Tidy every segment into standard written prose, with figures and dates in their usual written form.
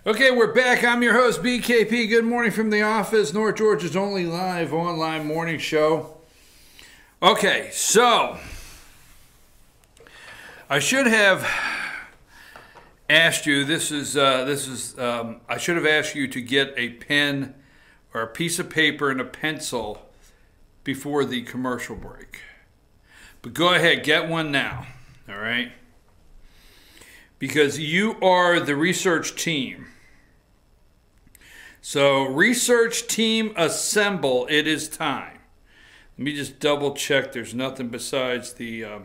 Okay, we're back. I'm your host, BKP. Good morning from the office, North Georgia's only live online morning show. Okay, so I should have asked you. I should have asked you to get a pen or a piece of paper and a pencil before the commercial break. But go ahead, get one now. All right, because you are the research team. So, research team assemble. It is time. Let me just double check. There's nothing besides the...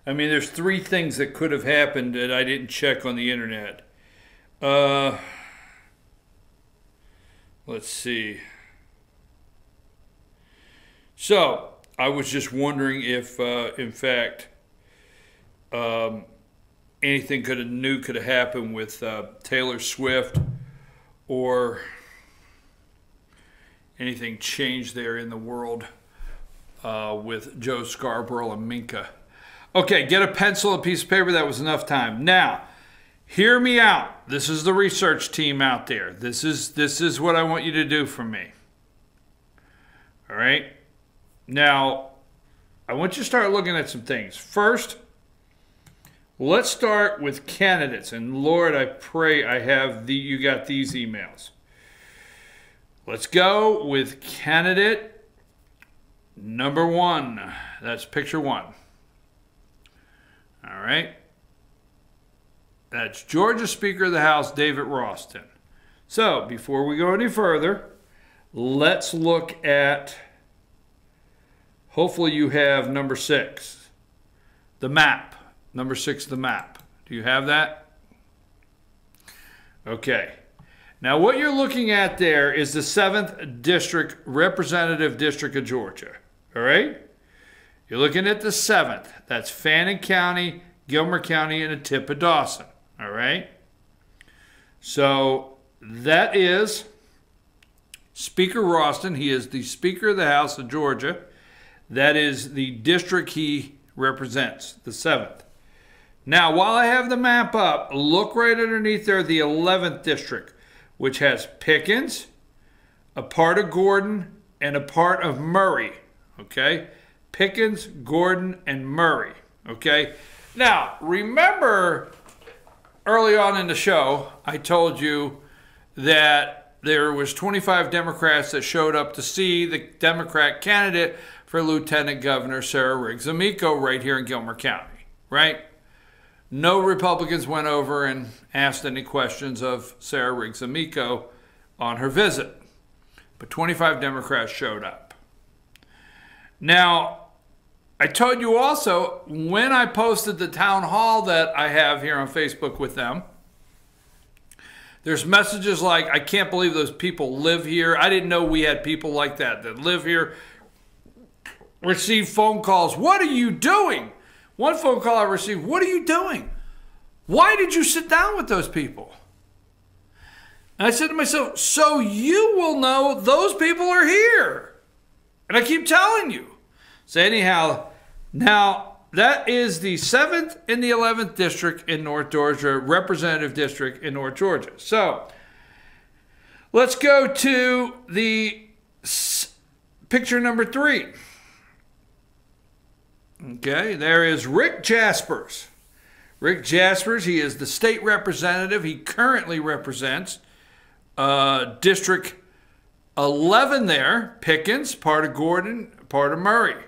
there's three things that could have happened that I didn't check on the internet. Let's see. So, I was just wondering if, in fact... anything new could have happened with Taylor Swift, or anything changed there in the world with Joe Scarborough and Minka. Okay, get a pencil, a piece of paper. That was enough time. Now, hear me out. This is the research team out there. This is what I want you to do for me. All right? Now, I want you to start looking at some things. First, let's start with candidates, and Lord, I pray you got these emails. Let's go with candidate number 1. That's picture 1. All right. That's Georgia Speaker of the House, David Ralston. So, before we go any further, let's look at, hopefully you have number 6, the map. Number 6, the map. Do you have that? Okay. Now, what you're looking at there is the 7th District, Representative District of Georgia. All right? You're looking at the 7th. That's Fannin County, Gilmer County, and a tip of Dawson. All right? So, that is Speaker Ralston. He is the Speaker of the House of Georgia. That is the district he represents, the 7th. Now, while I have the map up, look right underneath there, the 11th district, which has Pickens, a part of Gordon, and a part of Murray. Okay? Pickens, Gordon, and Murray. Okay? Now, remember early on in the show, I told you that there was 25 Democrats that showed up to see the Democrat candidate for Lieutenant Governor Sarah Riggs Amico right here in Gilmer County. Right? No Republicans went over and asked any questions of Sarah Riggs Amico on her visit. But 25 Democrats showed up. Now, I told you also, when I posted the town hall that I have here on Facebook with them, there's messages like, I can't believe those people live here. I didn't know we had people like that live here. Receive phone calls. What are you doing? One phone call I received, what are you doing? Why did you sit down with those people? And I said to myself, so you will know those people are here. And I keep telling you. So anyhow, now that is the 7th and the 11th district in North Georgia, representative district in North Georgia. So let's go to the picture number 3. Okay, there is Rick Jaspers. Rick Jaspers, he is the state representative. He currently represents District 11 there. Pickens, part of Gordon, part of Murray.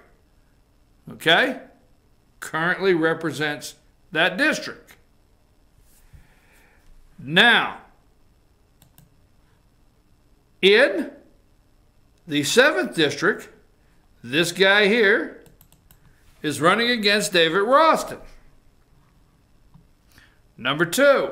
Okay? Currently represents that district. Now, in the 7th district, this guy here is running against David Ralston. Number 2.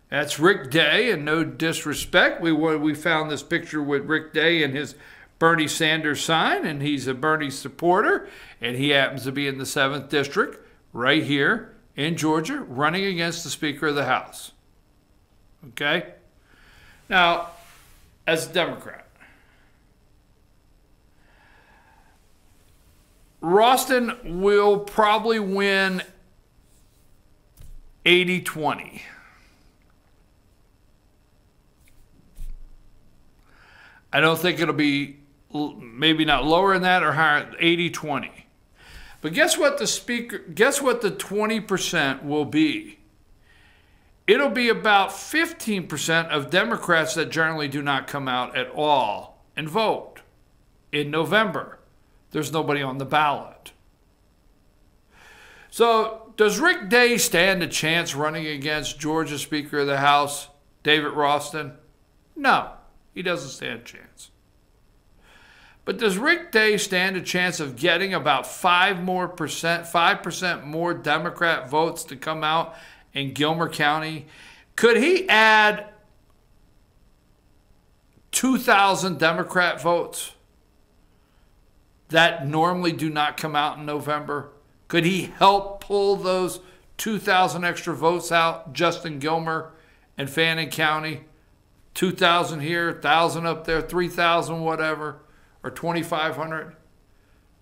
That's Rick Day, and no disrespect. We found this picture with Rick Day and his Bernie Sanders sign, and he's a Bernie supporter, and he happens to be in the 7th district right here in Georgia, running against the Speaker of the House. Okay? Now, as a Democrat, Ralston will probably win 80-20. I don't think it'll be, maybe not lower than that or higher, 80-20. But guess what the 20% will be? It'll be about 15% of Democrats that generally do not come out at all and vote in November. There's nobody on the ballot. So does Rick Day stand a chance running against Georgia Speaker of the House, David Ralston? No, he doesn't stand a chance. But does Rick Day stand a chance of getting about 5% more Democrat votes to come out in Gilmer County? Could he add 2,000 Democrat votes that normally do not come out in November? Could he help pull those 2,000 extra votes out just in Gilmer and Fannin County? 2,000 here, 1,000 up there, 3,000 whatever, or 2,500?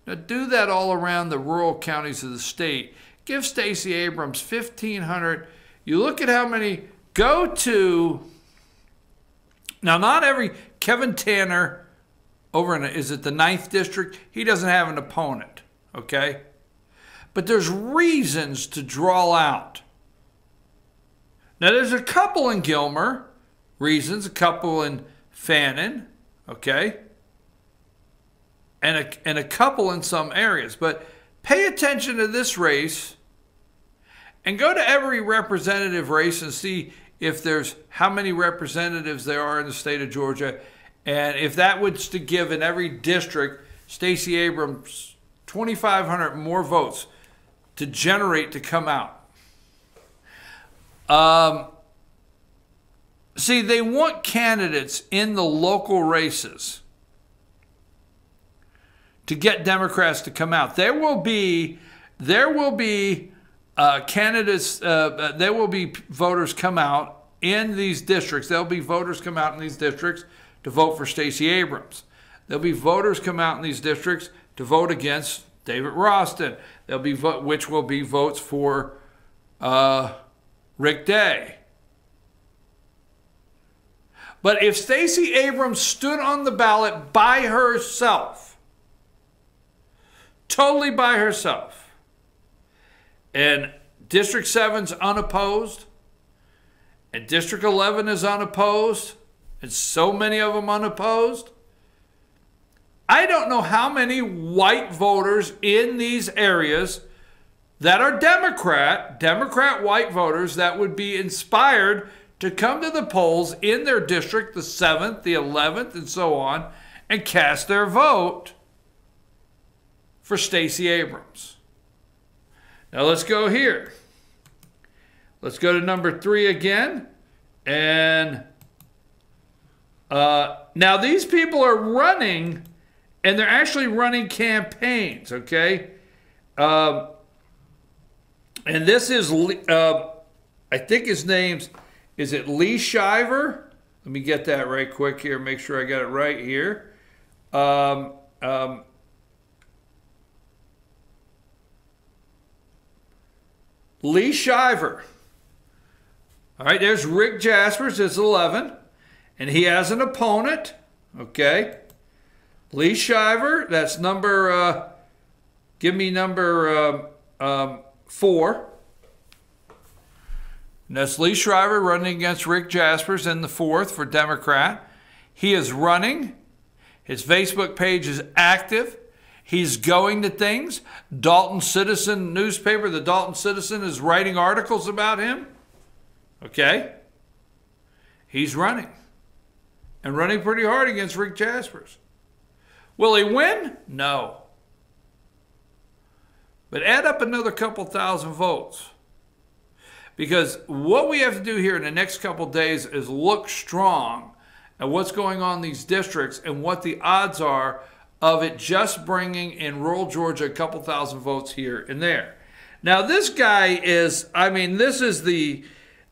Now do that all around the rural counties of the state. Give Stacey Abrams 1,500. You look at how many go to. Now, not every Kevin Tanner over in, is it the 9th district? He doesn't have an opponent, okay? But there's reasons to draw out. Now, there's a couple in Gilmer, reasons, a couple in Fannin, okay? And a couple in some areas. But pay attention to this race and go to every representative race and see if there's how many representatives there are in the state of Georgia. And if that was to give in every district Stacey Abrams 2,500 more votes to generate to come out. See, they want candidates in the local races to get Democrats to come out. There will be candidates, there will be voters come out in these districts. There'll be voters come out in these districts to vote for Stacey Abrams. There'll be voters come out in these districts to vote against David Ralston. There'll be which will be votes for Rick Day. But if Stacey Abrams stood on the ballot by herself, totally by herself, and District 7's unopposed, and District 11 is unopposed, and so many of them unopposed, I don't know how many white voters in these areas that are Democrat white voters that would be inspired to come to the polls in their district, the 7th, the 11th, and so on, and cast their vote for Stacey Abrams. Now let's go here. Let's go to number 3 again. And now these people are running, and they're actually running campaigns, okay? And this is, I think his name's, is it Lee Shiver? Let me get that right quick here, make sure I got it right here. Lee Shiver. All right, there's Rick Jaspers, it's 11, and he has an opponent, okay? Lee Shiver, that's number, give me number 4. And that's Lee Shiver running against Rick Jaspers in the 4th for Democrat. He is running. His Facebook page is active. He's going to things. Dalton Citizen newspaper, the Dalton Citizen, is writing articles about him. Okay? He's running. And running pretty hard against Rick Jaspers. Will he win? No. But add up another couple thousand votes. Because what we have to do here in the next couple days is look strong at what's going on in these districts and what the odds are of it just bringing in rural Georgia a couple thousand votes here and there. Now this guy is, I mean, this is the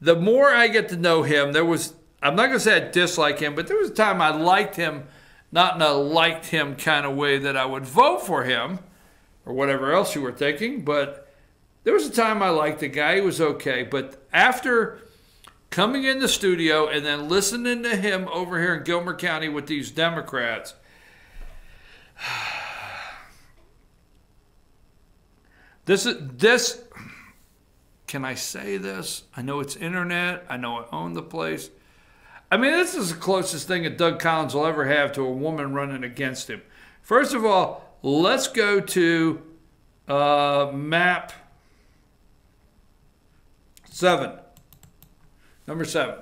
more I get to know him, there was, I'm not going to say I dislike him, but there was a time I liked him, not in a liked him kind of way that I would vote for him or whatever else you were thinking, but There was a time I liked the guy. He was okay. But after coming in the studio and then listening to him over here in Gilmer County with these Democrats, this, can I say this? I know it's internet. I know I own the place. I mean, this is the closest thing that Doug Collins will ever have to a woman running against him. First of all, let's go to map 7. Number 7.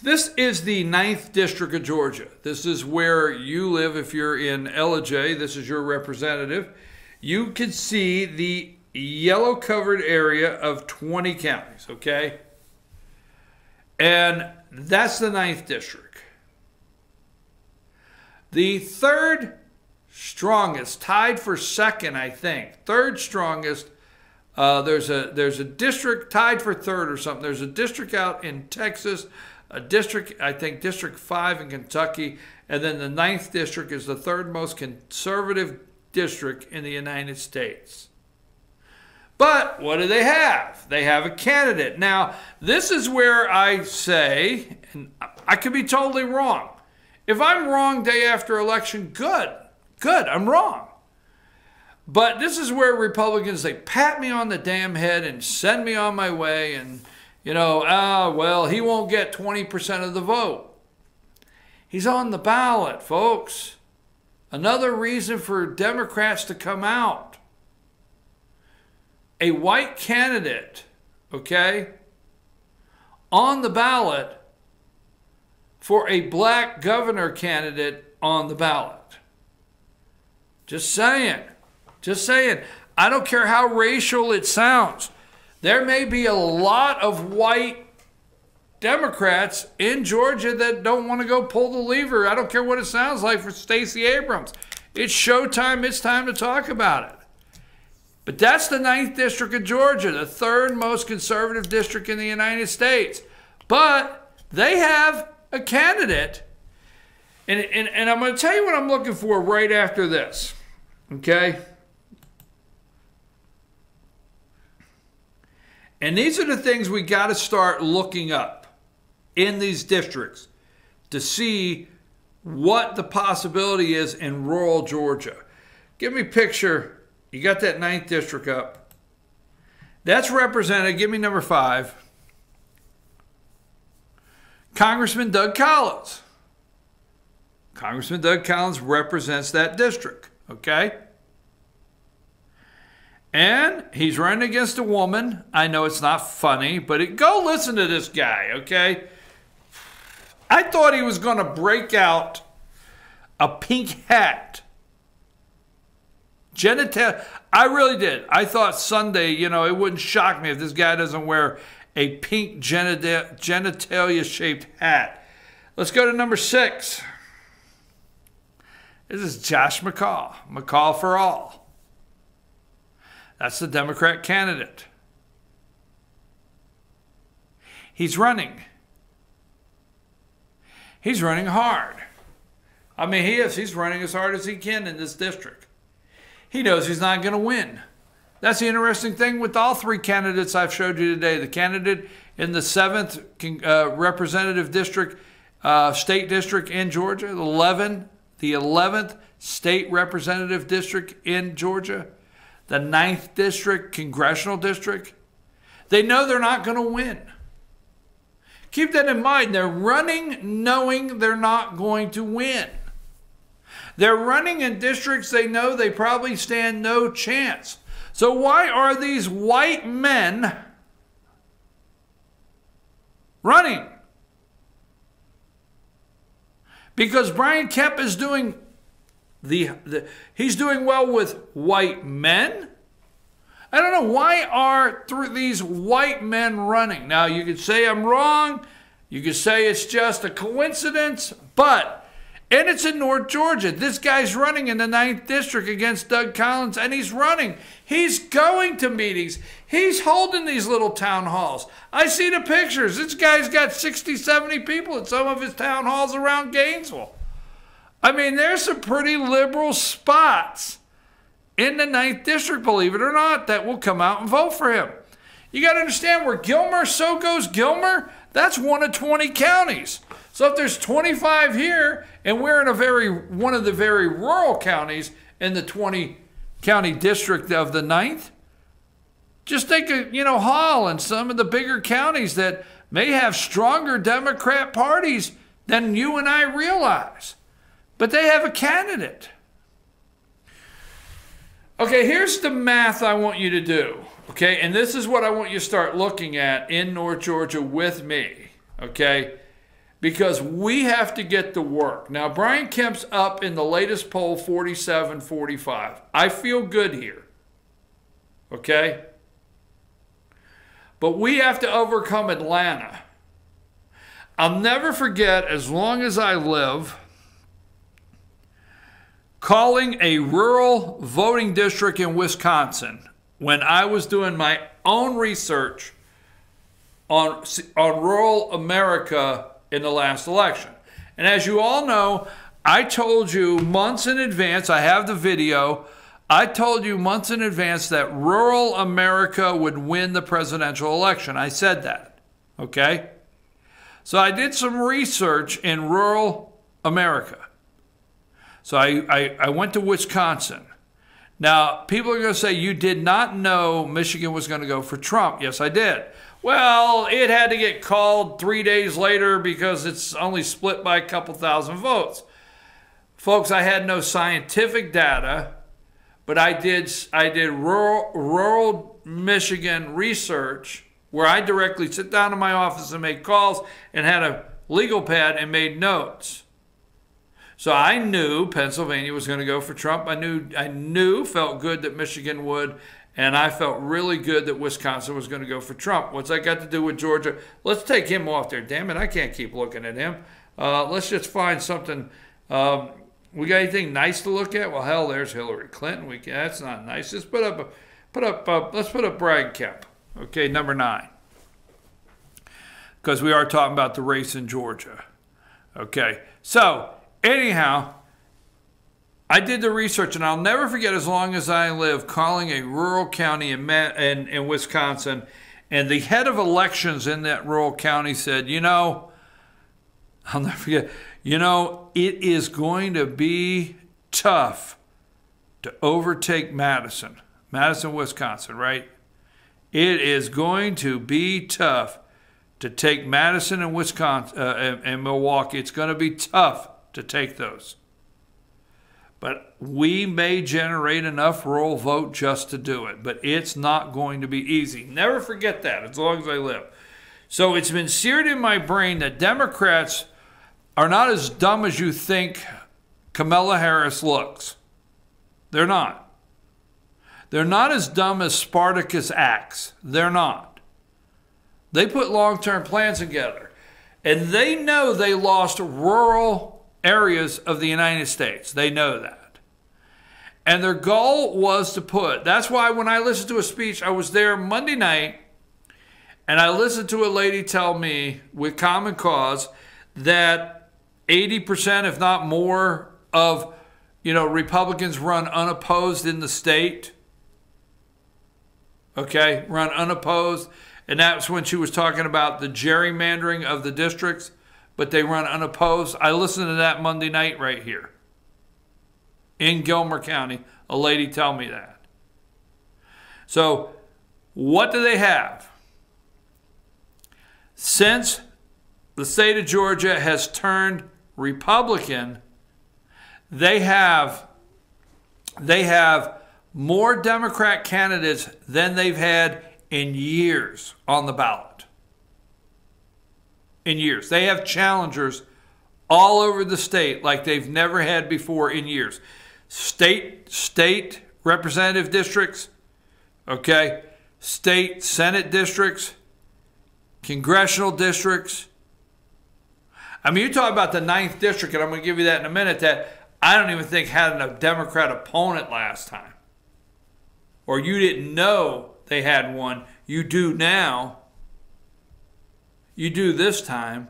This is the 9th District of Georgia. This is where you live if you're in LJ. This is your representative. You can see the yellow covered area of 20 counties, okay? And that's the 9th District. The 3rd strongest, tied for 2nd, I think. 3rd strongest. There's a district tied for 3rd or something. There's a district out in Texas, a district, I think District 5 in Kentucky, and then the 9th District is the 3rd most conservative district in the United States. But what do they have? They have a candidate. Now, this is where I say, and I could be totally wrong. If I'm wrong day after election, good, I'm wrong. But this is where Republicans, they pat me on the damn head and send me on my way and, you know, well, he won't get 20% of the vote. He's on the ballot, folks. Another reason for Democrats to come out. A white candidate, okay, on the ballot for a black governor candidate on the ballot. Just saying. Just saying. I don't care how racial it sounds. There may be a lot of white Democrats in Georgia that don't want to go pull the lever. I don't care what it sounds like for Stacey Abrams. It's showtime. It's time to talk about it. But that's the 9th District of Georgia, the 3rd most conservative district in the United States. But they have a candidate. And I'm going to tell you what I'm looking for right after this. Okay? And these are the things we got to start looking up in these districts to see what the possibility is in rural Georgia. Give me a picture. You got that 9th District up. That's represented. Give me number 5. Congressman Doug Collins. Congressman Doug Collins represents that district. Okay? And he's running against a woman. I know it's not funny, but go listen to this guy, okay? I thought he was going to break out a pink hat. I really did. I thought Sunday, you know, it wouldn't shock me if this guy doesn't wear a pink genitalia-shaped hat. Let's go to number 6. This is Josh McCall. McCall for all. That's the Democrat candidate. He's running. He's running hard. I mean, he is. He's running as hard as he can in this district. He knows he's not going to win. That's the interesting thing with all 3 candidates I've showed you today. The candidate in the 7th representative district, state district in Georgia, the 11th state representative district in Georgia, the 9th district congressional district. They know they're not going to win. Keep that in mind. They're running knowing they're not going to win. They're running in districts they know they probably stand no chance. So why are these white men running? Because Brian Kemp is doing he's doing well with white men. I don't know, why are these white men running? Now, you could say I'm wrong. You could say it's just a coincidence, and it's in North Georgia. This guy's running in the 9th District against Doug Collins, and he's running. He's going to meetings. He's holding these little town halls. I see the pictures. This guy's got 60, 70 people at some of his town halls around Gainesville. I mean, there's some pretty liberal spots in the 9th District, believe it or not, that will come out and vote for him. You got to understand, where Gilmer, so goes Gilmer, that's one of 20 counties. So if there's 25 here, and we're in one of the very rural counties in the 20-county district of the 9th, just think of, Hall and some of the bigger counties that may have stronger Democrat parties than you and I realize. But they have a candidate. Okay, here's the math I want you to do. Okay, and this is what I want you to start looking at in North Georgia with me. Okay, because we have to get to work. Now, Brian Kemp's up in the latest poll, 47-45. I feel good here. Okay? But we have to overcome Atlanta. I'll never forget, as long as I live, calling a rural voting district in Wisconsin when I was doing my own research on rural America in the last election. And as you all know, I told you months in advance, I have the video, I told you months in advance that rural America would win the presidential election. I said that, okay? So I did some research in rural America. So I went to Wisconsin. Now, people are going to say, you did not know Michigan was going to go for Trump. Yes, I did. Well, it had to get called 3 days later because it's only split by a couple thousand votes. Folks, I had no scientific data, but I did rural Michigan research where I directly sit down in my office and make calls and had a legal pad and made notes. So I knew Pennsylvania was going to go for Trump. I knew, felt good that Michigan would, and I felt really good that Wisconsin was going to go for Trump. What's that got to do with Georgia? Let's take him off there. Damn it, I can't keep looking at him. Let's just find something. We got anything nice to look at? Well, hell, there's Hillary Clinton. That's not nice. Let's put up Brian Kemp. Okay, number 9. Because we are talking about the race in Georgia. Okay, so anyhow, I did the research, and I'll never forget, as long as I live, calling a rural county in Wisconsin, and the head of elections in that rural county said, I'll never forget, it is going to be tough to overtake Madison, Wisconsin, right? It is going to be tough to take Madison and Wisconsin and Milwaukee. It's going to be tough to take those. But we may generate enough rural vote just to do it. But it's not going to be easy. Never forget that as long as I live. So it's been seared in my brain that Democrats are not as dumb as you think Kamala Harris looks. They're not. They're not as dumb as Spartacus acts. They're not. They put long-term plans together. And they know they lost rural areas of the United States. They know that. And their goal was to that's why when I listened to a speech, I was there Monday night, and I listened to a lady tell me with Common Cause that 80%, if not more, of Republicans run unopposed in the state. Okay, run unopposed. And that's when she was talking about the gerrymandering of the districts, but they run unopposed. I listened to that Monday night right here in Gilmer County, a lady tell me that. So what do they have? Since the state of Georgia has turned Republican, they have more Democrat candidates than they've had in years on the ballot. In years. They have challengers all over the state like they've never had before in years. State representative districts, okay? State Senate districts, congressional districts. I mean, you talk about the 9th district, and I'm going to give you that in a minute, that I don't even think had a Democrat opponent last time. Or you didn't know they had one. You do now. You do this time.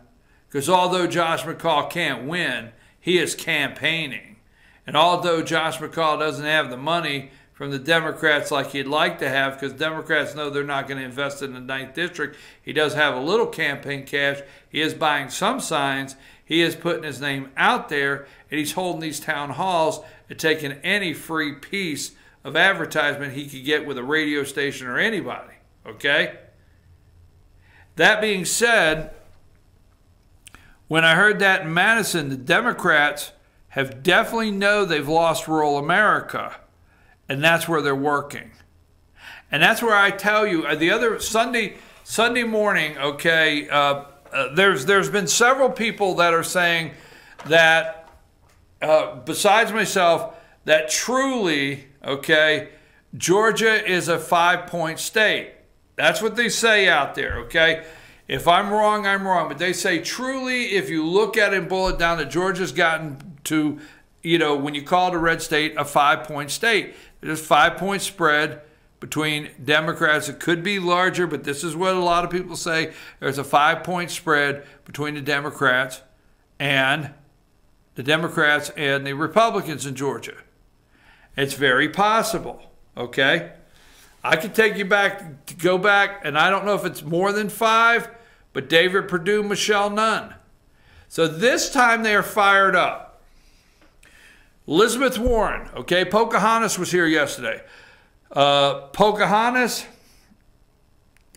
Because although Josh McCall can't win, he is campaigning. And although Josh McCall doesn't have the money from the Democrats like he'd like to have, because Democrats know they're not going to invest in the 9th District. He does have a little campaign cash. He is buying some signs. He is putting his name out there, and he's holding these town halls and taking any free piece of advertisement he could get with a radio station or anybody, okay? That being said, when I heard that in Madison, the Democrats have definitely know they've lost rural America, and that's where they're working. And that's where I tell you, the other Sunday morning, okay, there's been several people that are saying that, besides myself, that truly, okay, Georgia is a 5-point state. That's what they say out there, okay? If I'm wrong, I'm wrong. But they say truly, if you look at it and boil it down, that Georgia's gotten to, you know, when you call it a red state, a 5-point state. There's a 5-point spread between Democrats. It could be larger, but this is what a lot of people say. There's a 5-point spread between the Democrats and the Republicans in Georgia. It's very possible, okay? I could take you back, to go back, and I don't know if it's more than 5, but David Perdue, Michelle Nunn. So this time they are fired up. Elizabeth Warren, okay? Pocahontas was here yesterday. Pocahontas,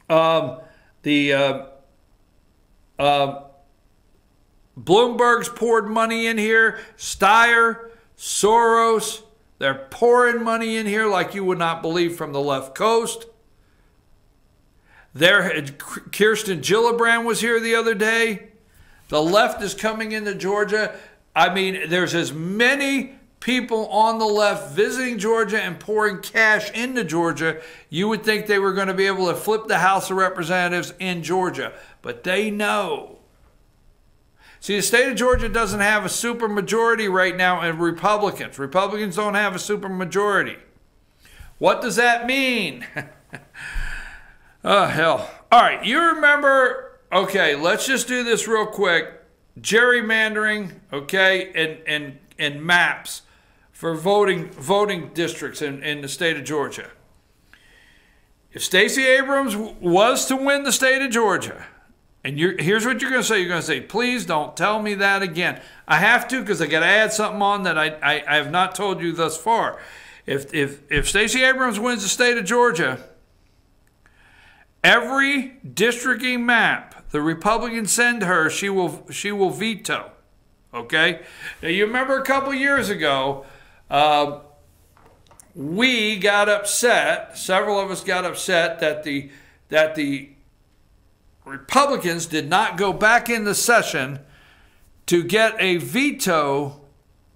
Bloomberg's poured money in here. Steyer, Soros, they're pouring money in here like you would not believe from the left coast. Kirsten Gillibrand was here the other day. The left is coming into Georgia. I mean, there's as many people on the left visiting Georgia and pouring cash into Georgia. You would think they were going to be able to flip the House of Representatives in Georgia, but they know. See, the state of Georgia doesn't have a supermajority right now in Republicans. Republicans don't have a supermajority. What does that mean? Oh, hell. All right, you remember, okay, let's just do this real quick. Gerrymandering, okay, and maps for voting districts in the state of Georgia. If Stacey Abrams was to win the state of Georgia, and here's what you're going to say. You're going to say, please don't tell me that again. I have to, because I got to add something on that I have not told you thus far. If Stacey Abrams wins the state of Georgia, every districting map the Republicans send her, she will veto. Okay? Now, you remember a couple years ago, we got upset, several of us got upset that the Republicans did not go back into session to get a veto,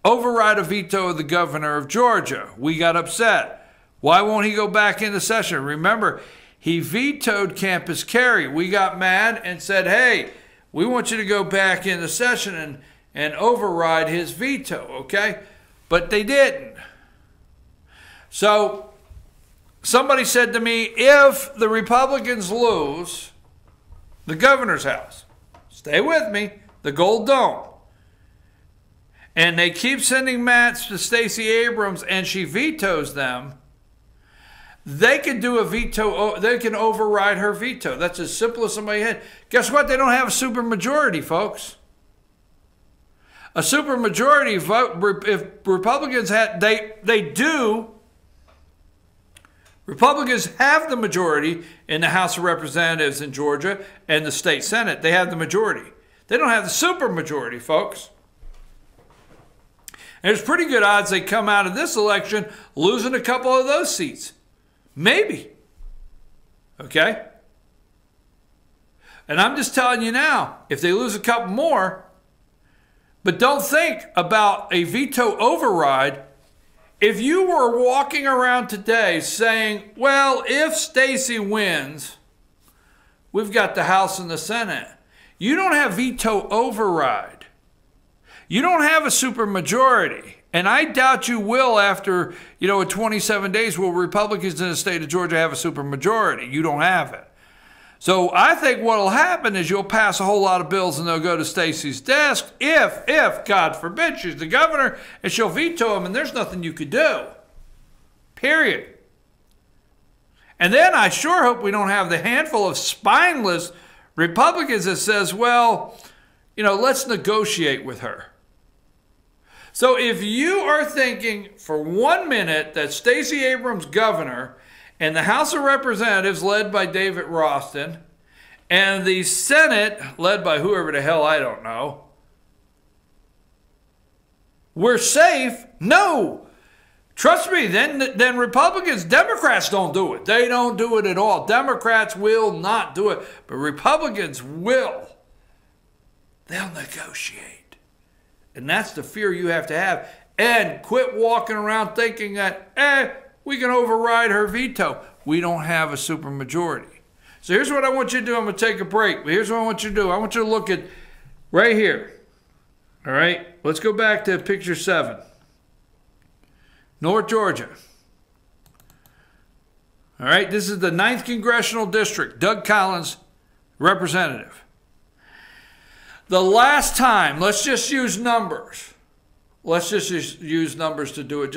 override a veto of the governor of Georgia. We got upset. Why won't he go back into session? Remember, he vetoed campus carry. We got mad and said, hey, we want you to go back into session and override his veto, okay? But they didn't. So somebody said to me, if the Republicans lose the governor's house, stay with me, the Gold Dome, and they keep sending maps to Stacey Abrams and she vetoes them, they can do a veto, they can override her veto. That's as simple as somebody had. Guess what? They don't have a supermajority, folks. A supermajority vote, if Republicans had, they do. Republicans have the majority in the House of Representatives in Georgia and the state Senate. They have the majority. They don't have the supermajority, folks. And there's pretty good odds they come out of this election losing a couple of those seats. Maybe. Okay? And I'm just telling you now, if they lose a couple more, but don't think about a veto override. If you were walking around today saying, well, if Stacey wins, we've got the House and the Senate. You don't have veto override. You don't have a supermajority. And I doubt you will after, in 27 days will Republicans in the state of Georgia have a supermajority. You don't have it. So I think what will happen is you'll pass a whole lot of bills and they'll go to Stacey's desk if, God forbid, she's the governor and she'll veto them and there's nothing you could do. Period. And then I sure hope we don't have the handful of spineless Republicans that says, well, you know, let's negotiate with her. So if you are thinking for 1 minute that Stacey Abrams, governor, and the House of Representatives, led by David Ralston, and the Senate, led by whoever the hell I don't know, we're safe, no. Trust me, then Republicans, Democrats don't do it. They don't do it at all. Democrats will not do it, but Republicans will. They'll negotiate. And that's the fear you have to have. And quit walking around thinking that, we can override her veto. We don't have a supermajority. So here's what I want you to do. I'm going to take a break. But here's what I want you to do. I want you to look at right here. All right? Let's go back to picture 7. North Georgia. All right? This is the 9th Congressional District. Doug Collins, representative. The last time, let's just use numbers. Let's just use numbers to do it.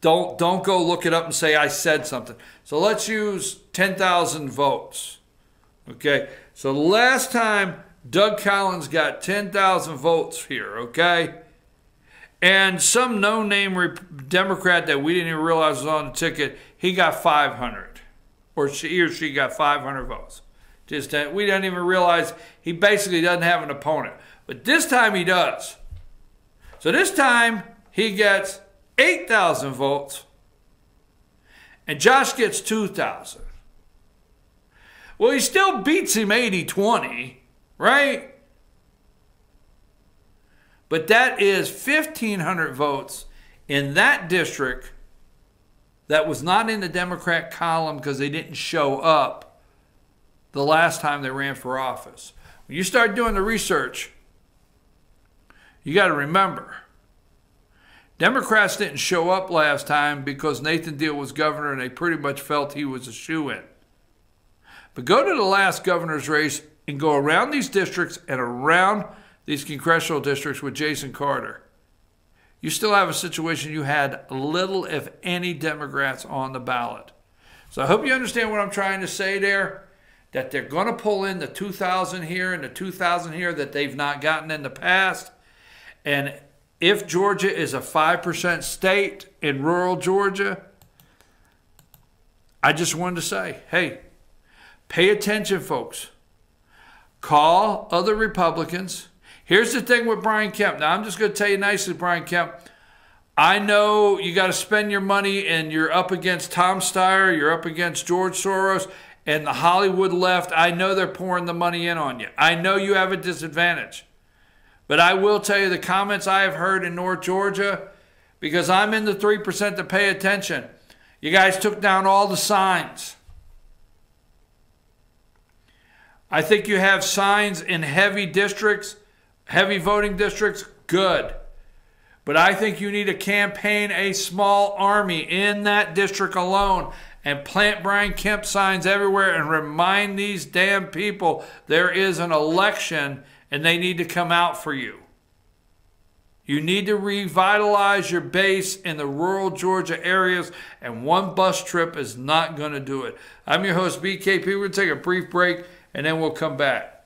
Don't go look it up and say I said something. So let's use 10,000 votes. Okay? So the last time Doug Collins got 10,000 votes here, okay? And some no-name Democrat that we didn't even realize was on the ticket, he got 500. Or he or she got 500 votes. We didn't even realize he basically doesn't have an opponent. But this time he does. So this time he gets 8,000 votes, and Josh gets 2,000. Well, he still beats him 80-20, right? But that is 1,500 votes in that district that was not in the Democrat column because they didn't show up the last time they ran for office. When you start doing the research, you got to remember, Democrats didn't show up last time because Nathan Deal was governor and they pretty much felt he was a shoo-in. But go to the last governor's race and go around these districts and around these congressional districts with Jason Carter. You still have a situation you had little, if any, Democrats on the ballot. So I hope you understand what I'm trying to say there, that they're going to pull in the 2,000 here and the 2,000 here that they've not gotten in the past. And if Georgia is a 5% state in rural Georgia, I just wanted to say, hey, pay attention, folks. Call other Republicans. Here's the thing with Brian Kemp. Now, I'm just going to tell you nicely, Brian Kemp. I know you got to spend your money and you're up against Tom Steyer, you're up against George Soros, and the Hollywood left. I know they're pouring the money in on you. I know you have a disadvantage. But I will tell you the comments I have heard in North Georgia, because I'm in the 3% to pay attention. You guys took down all the signs. I think you have signs in heavy districts, heavy voting districts, good. But I think you need to campaign a small army in that district alone and plant Brian Kemp signs everywhere and remind these damn people there is an election and they need to come out for you. You need to revitalize your base in the rural Georgia areas, and one bus trip is not going to do it. I'm your host, BKP. We're going to take a brief break, and then we'll come back.